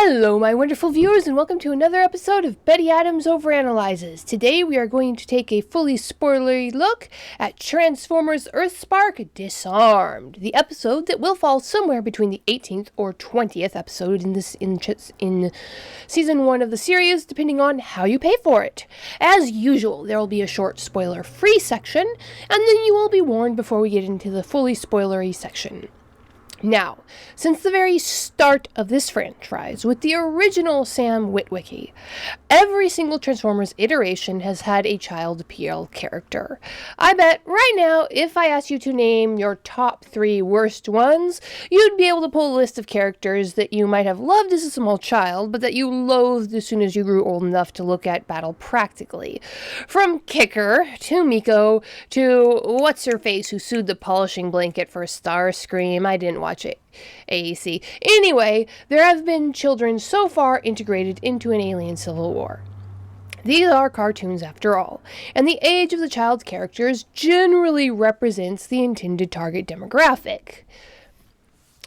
Hello, my wonderful viewers, and welcome to another episode of Betty Adams Overanalyzes. Today, we are going to take a fully spoilery look at Transformers EarthSpark Disarmed, the episode that will fall somewhere between the 18th or 20th episode in Season 1 of the series, depending on how you pay for it. As usual, there will be a short spoiler-free section, and then you will be warned before we get into the fully spoilery section. Now, since the very start of this franchise, with the original Sam Witwicky, every single Transformers iteration has had a child PL character. I bet right now, if I asked you to name your top 3 worst ones, you'd be able to pull a list of characters that you might have loved as a small child, but that you loathed as soon as you grew old enough to look at battle practically. From Kicker, to Miko, to What's-Her-Face, who sued the polishing blanket for Starscream. I didn't watch it. AAC. Anyway, there have been children so far integrated into an alien civil war. These are cartoons after all, and the age of the child characters generally represents the intended target demographic.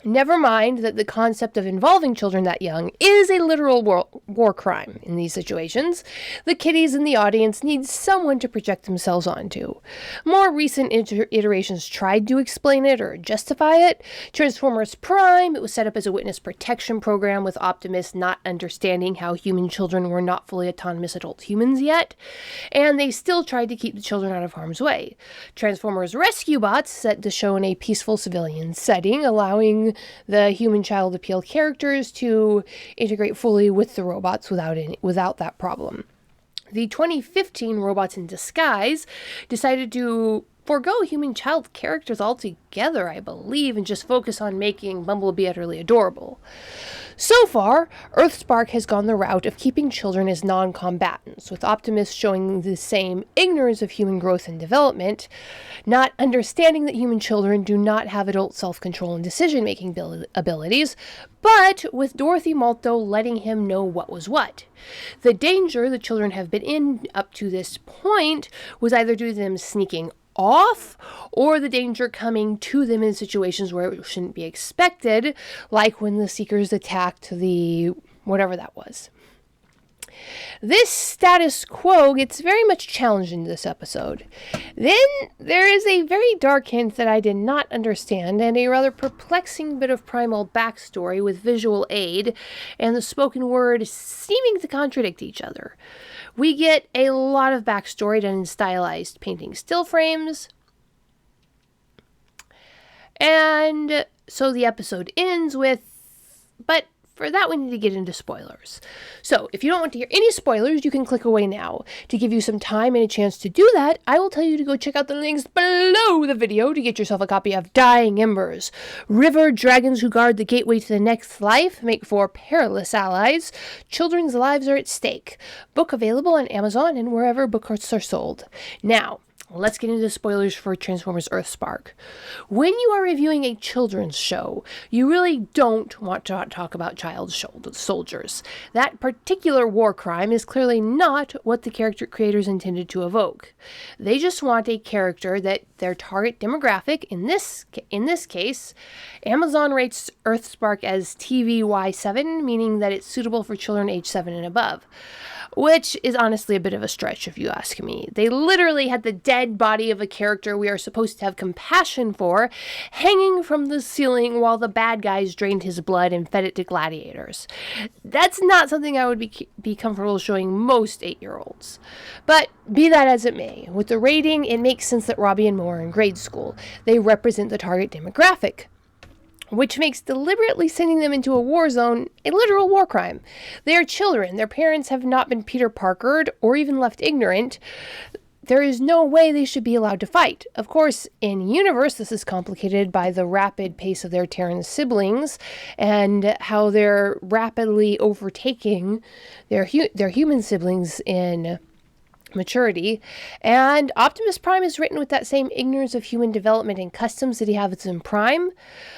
Never mind that the concept of involving children that young is a literal war crime in these situations. The kiddies in the audience need someone to project themselves onto. More recent iterations tried to explain it or justify it. Transformers Prime, it was set up as a witness protection program with Optimus not understanding how human children were not fully autonomous adult humans yet, and they still tried to keep the children out of harm's way. Transformers Rescue Bots, set to show in a peaceful civilian setting, allowing the human child appeal characters to integrate fully with the robots without that problem. The 2015 Robots in Disguise decided to forego human child characters altogether, I believe, and just focus on making Bumblebee utterly adorable. So far, EarthSpark has gone the route of keeping children as non-combatants, with Optimus showing the same ignorance of human growth and development, not understanding that human children do not have adult self-control and decision-making abilities, but with Dorothy Malto letting him know what was what. The danger the children have been in up to this point was either due to them sneaking off, or the danger coming to them in situations where it shouldn't be expected, like when the Seekers attacked the whatever that was. This status quo gets very much challenged in this episode. Then there is a very dark hint that I did not understand, and a rather perplexing bit of primal backstory with visual aid and the spoken word seeming to contradict each other. We get a lot of backstory done in stylized painting still frames, and so the episode ends with, but for that, we need to get into spoilers. So, if you don't want to hear any spoilers, you can click away now. To give you some time and a chance to do that, I will tell you to go check out the links below the video to get yourself a copy of Dying Embers. River dragons who guard the gateway to the next life make for perilous allies. Children's lives are at stake. Book available on Amazon and wherever books are sold. Now, let's get into the spoilers for Transformers EarthSpark. When you are reviewing a children's show, you really don't want to talk about child soldiers. That particular war crime is clearly not what the character creators intended to evoke. They just want a character that their target demographic, in this case, Amazon rates EarthSpark as TVY7, meaning that it's suitable for children age 7 and above. Which is honestly a bit of a stretch if you ask me. They literally had the dead body of a character we are supposed to have compassion for hanging from the ceiling while the bad guys drained his blood and fed it to gladiators. That's not something I would be comfortable showing most 8-year-olds. But be that as it may, with the rating, it makes sense that Robbie and Mo are in grade school. They represent the target demographic, which makes deliberately sending them into a war zone a literal war crime. They are children. Their parents have not been Peter Parkered or even left ignorant. There is no way they should be allowed to fight. Of course, in universe, this is complicated by the rapid pace of their Terran siblings and how they're rapidly overtaking their human siblings in maturity, and Optimus Prime is written with that same ignorance of human development and customs that he has in Prime.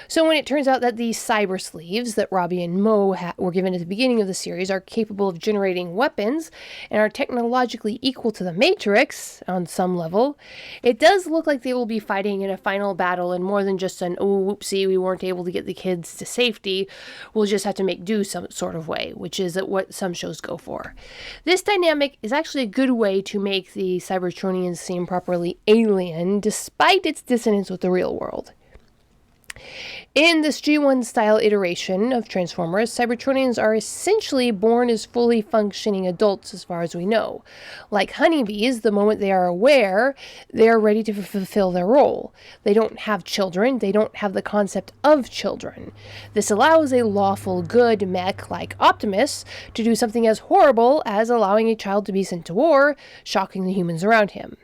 So when it turns out that these cyber sleeves that Robbie and Mo were given at the beginning of the series are capable of generating weapons and are technologically equal to the Matrix on some level, it does look like they will be fighting in a final battle and more than just an, oh, whoopsie, we weren't able to get the kids to safety, we'll just have to make do some sort of way, which is what some shows go for. This dynamic is actually a good way to make the Cybertronians seem properly alien, despite its dissonance with the real world. In this G1 style iteration of Transformers, Cybertronians are essentially born as fully functioning adults as far as we know. Like honeybees, the moment they are aware, they are ready to fulfill their role. They don't have children, they don't have the concept of children. This allows a lawful good mech like Optimus to do something as horrible as allowing a child to be sent to war, shocking the humans around him.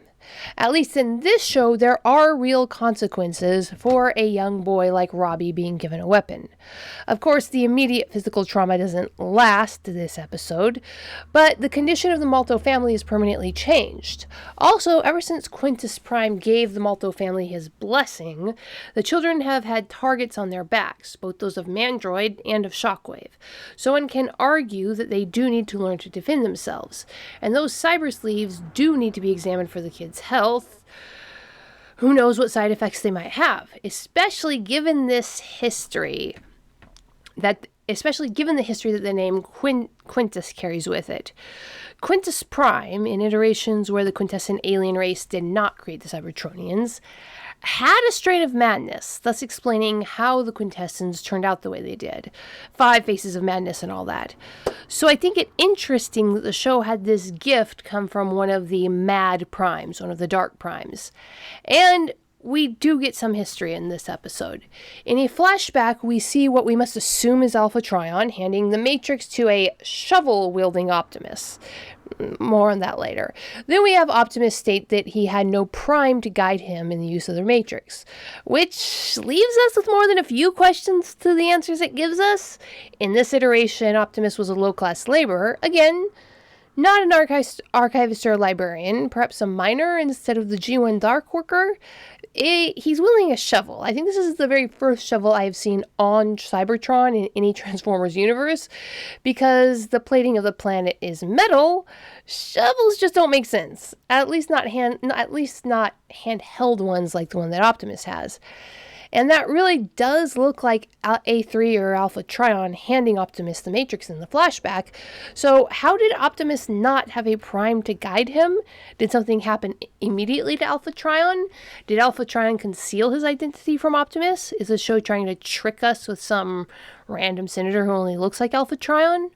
At least in this show, there are real consequences for a young boy like Robbie being given a weapon. Of course, the immediate physical trauma doesn't last this episode, but the condition of the Malto family is permanently changed. Also, ever since Quintus Prime gave the Malto family his blessing, the children have had targets on their backs, both those of Mandroid and of Shockwave. So one can argue that they do need to learn to defend themselves, and those cyber sleeves do need to be examined for the kids' health. Who knows what side effects they might have, especially given the history that the name Quintus carries with it. Quintus Prime, in iterations where the quintessent alien race did not create the Cybertronians, had a strain of madness, thus explaining how the quintessence turned out the way they did. 5 faces of madness and all that. So I think it interesting that the show had this gift come from one of the mad primes, one of the dark primes. And we do get some history in this episode. In a flashback, we see what we must assume is Alpha Trion handing the Matrix to a shovel-wielding Optimus. More on that later. Then we have Optimus state that he had no Prime to guide him in the use of the Matrix, which leaves us with more than a few questions to the answers it gives us. In this iteration, Optimus was a low-class laborer, again, not an archivist or librarian, perhaps a miner instead of the G1 Dark Worker. He's wielding a shovel. I think this is the very first shovel I have seen on Cybertron in any Transformers universe, because the plating of the planet is metal. Shovels just don't make sense. At least not handheld ones like the one that Optimus has. And that really does look like A3 or Alpha Trion handing Optimus the Matrix in the flashback. So how did Optimus not have a Prime to guide him? Did something happen immediately to Alpha Trion? Did Alpha Trion conceal his identity from Optimus? Is the show trying to trick us with some random senator who only looks like Alpha Trion?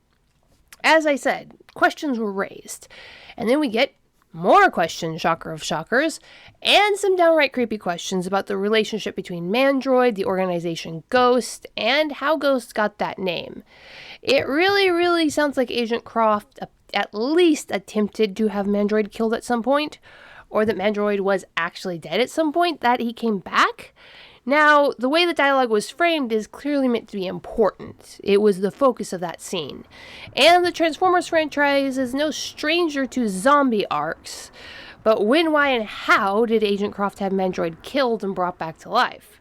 As I said, questions were raised. And then we get more questions, shocker of shockers, and some downright creepy questions about the relationship between Mandroid, the organization Ghost, and how Ghost got that name. It really sounds like Agent Croft at least attempted to have Mandroid killed at some point, or that Mandroid was actually dead at some point, that he came back. Now, the way the dialogue was framed is clearly meant to be important. It was the focus of that scene. And the Transformers franchise is no stranger to zombie arcs. But when, why, and how did Agent Croft have Mandroid killed and brought back to life?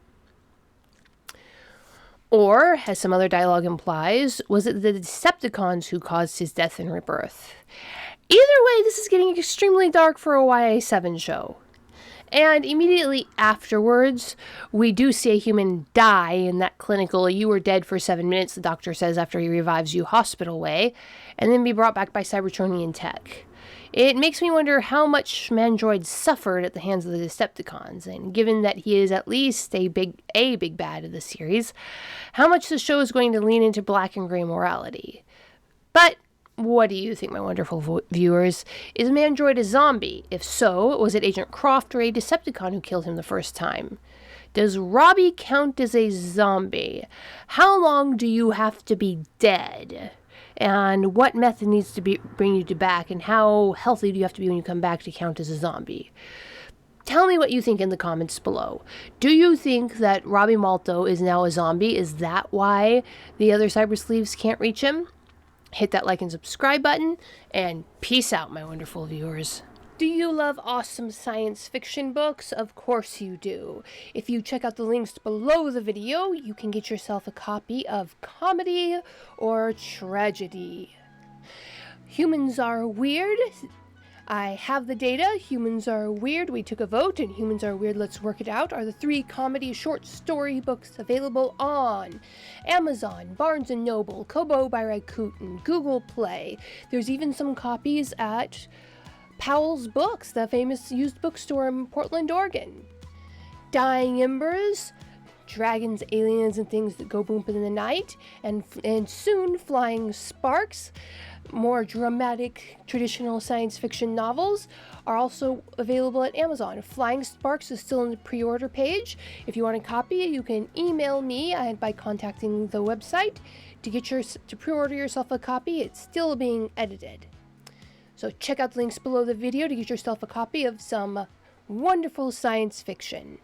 Or, as some other dialogue implies, was it the Decepticons who caused his death and rebirth? Either way, this is getting extremely dark for a YA7 show. And immediately afterwards, we do see a human die in that clinical, you were dead for 7 minutes, the doctor says after he revives you, hospital way, and then be brought back by Cybertronian tech. It makes me wonder how much Mandroid suffered at the hands of the Decepticons, and given that he is at least a big bad of the series, how much the show is going to lean into black and gray morality. But what do you think, my wonderful viewers? Is Mandroid a zombie? If so, was it Agent Croft or a Decepticon who killed him the first time? Does Robbie count as a zombie? How long do you have to be dead? And what method needs to bring you back? And how healthy do you have to be when you come back to count as a zombie? Tell me what you think in the comments below. Do you think that Robbie Malto is now a zombie? Is that why the other Cyber Sleeves can't reach him? Hit that like and subscribe button, and peace out, my wonderful viewers. Do you love awesome science fiction books? Of course you do. If you check out the links below the video, you can get yourself a copy of Comedy or Tragedy. Humans Are Weird. I have the data. Humans Are Weird. We took a vote, and Humans Are Weird, Let's Work It Out are the 3 comedy short story books available on Amazon, Barnes & Noble, Kobo by Rakuten, Google Play. There's even some copies at Powell's Books, the famous used bookstore in Portland, Oregon. Dying Embers, dragons, aliens, and things that go boom in the night, and soon Flying Sparks. More dramatic, traditional science fiction novels are also available at Amazon. Flying Sparks is still in the pre-order page. If you want a copy, you can email me by contacting the website to pre-order yourself a copy. It's still being edited. So check out the links below the video to get yourself a copy of some wonderful science fiction.